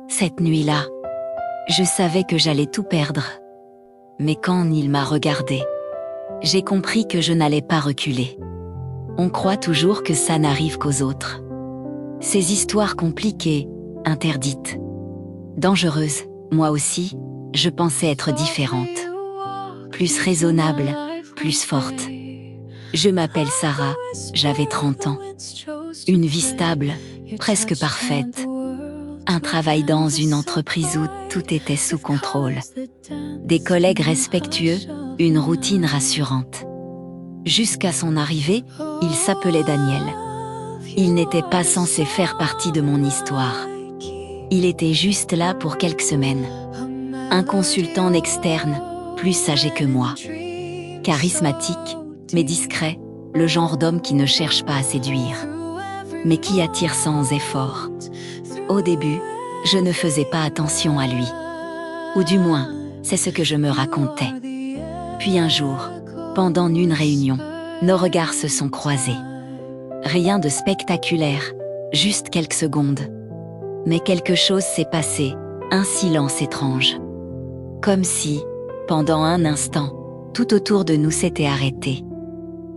Cette nuit-là, je savais que j'allais tout perdre. Mais quand il m'a regardé, j'ai compris que je n'allais pas reculer. On croit toujours que ça n'arrive qu'aux autres. Ces histoires compliquées, interdites, dangereuses, moi aussi, je pensais être différente. Plus raisonnable, plus forte. Je m'appelle Sarah, j'avais 30 ans. Une vie stable, presque parfaite. Un travail dans une entreprise où tout était sous contrôle. Des collègues respectueux, une routine rassurante. Jusqu'à son arrivée, il s'appelait Daniel. Il n'était pas censé faire partie de mon histoire. Il était juste là pour quelques semaines. Un consultant externe, plus âgé que moi. Charismatique, mais discret, le genre d'homme qui ne cherche pas à séduire, mais qui attire sans effort. Au début, je ne faisais pas attention à lui. Ou du moins, c'est ce que je me racontais. Puis un jour, pendant une réunion, nos regards se sont croisés. Rien de spectaculaire, juste quelques secondes. Mais quelque chose s'est passé, un silence étrange. Comme si, pendant un instant, tout autour de nous s'était arrêté.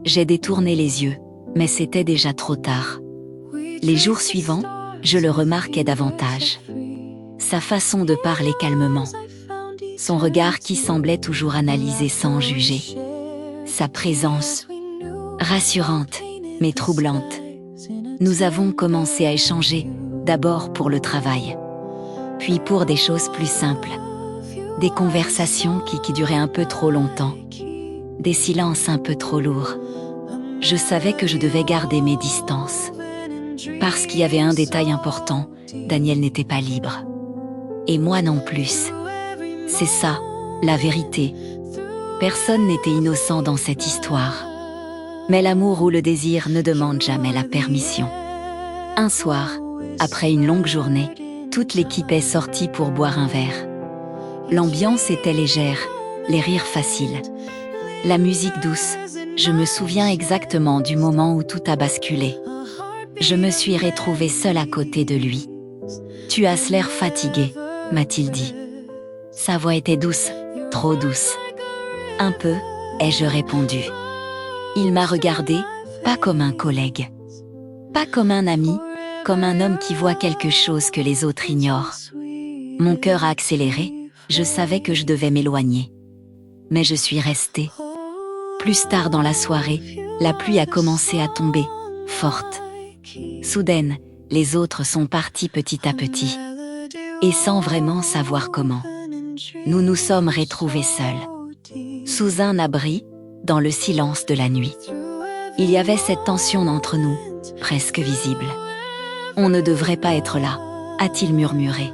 J'ai détourné les yeux, mais c'était déjà trop tard. Les jours suivants, je le remarquais davantage. Sa façon de parler calmement. Son regard qui semblait toujours analyser sans juger. Sa présence, rassurante, mais troublante. Nous avons commencé à échanger, d'abord pour le travail. Puis pour des choses plus simples. Des conversations qui duraient un peu trop longtemps. Des silences un peu trop lourds. Je savais que je devais garder mes distances. Parce qu'il y avait un détail important, Daniel n'était pas libre. Et moi non plus. C'est ça, la vérité. Personne n'était innocent dans cette histoire. Mais l'amour ou le désir ne demande jamais la permission. Un soir, après une longue journée, toute l'équipe est sortie pour boire un verre. L'ambiance était légère, les rires faciles. La musique douce, je me souviens exactement du moment où tout a basculé. Je me suis retrouvée seule à côté de lui. « Tu as l'air fatigué », m'a-t-il dit. Sa voix était douce, trop douce. « Un peu », ai-je répondu. Il m'a regardée, pas comme un collègue. Pas comme un ami, comme un homme qui voit quelque chose que les autres ignorent. Mon cœur a accéléré, je savais que je devais m'éloigner. Mais je suis restée. Plus tard dans la soirée, la pluie a commencé à tomber, forte. Soudaine, les autres sont partis petit à petit. Et sans vraiment savoir comment. Nous nous sommes retrouvés seuls. Sous un abri, dans le silence de la nuit. Il y avait cette tension entre nous, presque visible. « On ne devrait pas être là », a-t-il murmuré.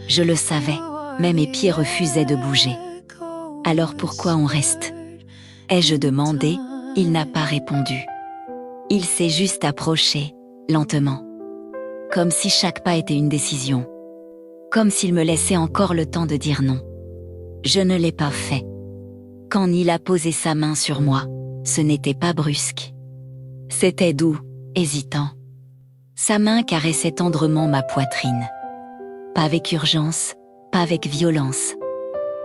Je le savais, mais mes pieds refusaient de bouger. « Alors pourquoi on reste ?» ai-je demandé, il n'a pas répondu. Il s'est juste approché, lentement. Comme si chaque pas était une décision. Comme s'il me laissait encore le temps de dire non. Je ne l'ai pas fait. Quand il a posé sa main sur moi, ce n'était pas brusque. C'était doux, hésitant. Sa main caressait tendrement ma poitrine. Pas avec urgence, pas avec violence.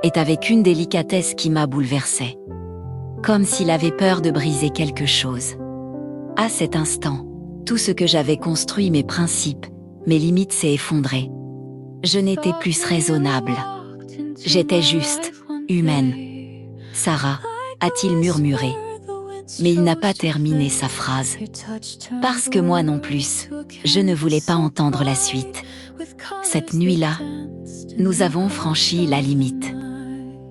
Et avec une délicatesse qui m'a bouleversée. Comme s'il avait peur de briser quelque chose. À cet instant, tout ce que j'avais construit, mes principes, mes limites s'est effondré. Je n'étais plus raisonnable. J'étais juste, humaine. « Sarah », a-t-il murmuré. Mais il n'a pas terminé sa phrase. Parce que moi non plus, je ne voulais pas entendre la suite. Cette nuit-là, nous avons franchi la limite.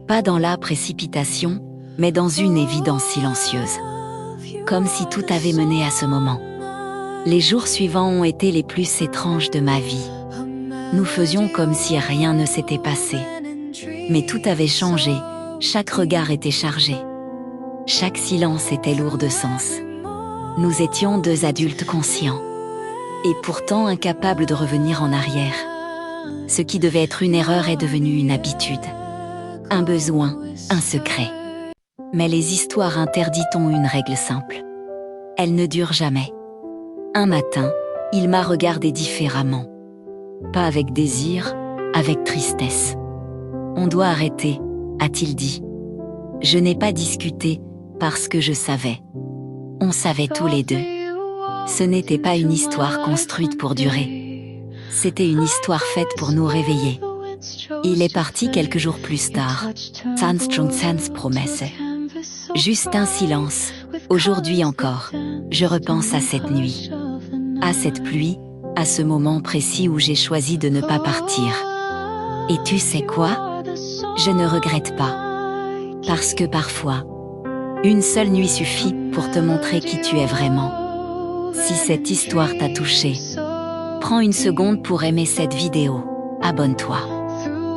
Pas dans la précipitation, mais dans une évidence silencieuse. Comme si tout avait mené à ce moment. Les jours suivants ont été les plus étranges de ma vie. Nous faisions comme si rien ne s'était passé. Mais tout avait changé, chaque regard était chargé. Chaque silence était lourd de sens. Nous étions deux adultes conscients. Et pourtant incapables de revenir en arrière. Ce qui devait être une erreur est devenu une habitude. Un besoin, un secret. Mais les histoires interdites ont une règle simple. Elles ne durent jamais. Un matin, il m'a regardé différemment. Pas avec désir, avec tristesse. On doit arrêter, a-t-il dit. Je n'ai pas discuté, parce que je savais. On savait tous les deux. Ce n'était pas une histoire construite pour durer. C'était une histoire faite pour nous réveiller. Il est parti quelques jours plus tard. Sans promesse. Juste un silence. Aujourd'hui encore, je repense à cette nuit. À cette pluie, à ce moment précis où j'ai choisi de ne pas partir. Et tu sais quoi? Je ne regrette pas. Parce que parfois, une seule nuit suffit pour te montrer qui tu es vraiment. Si cette histoire t'a touché, prends une seconde pour aimer cette vidéo, abonne-toi.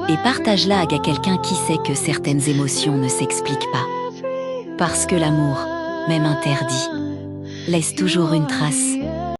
Et partage-la à quelqu'un qui sait que certaines émotions ne s'expliquent pas. Parce que l'amour, même interdit, laisse toujours une trace.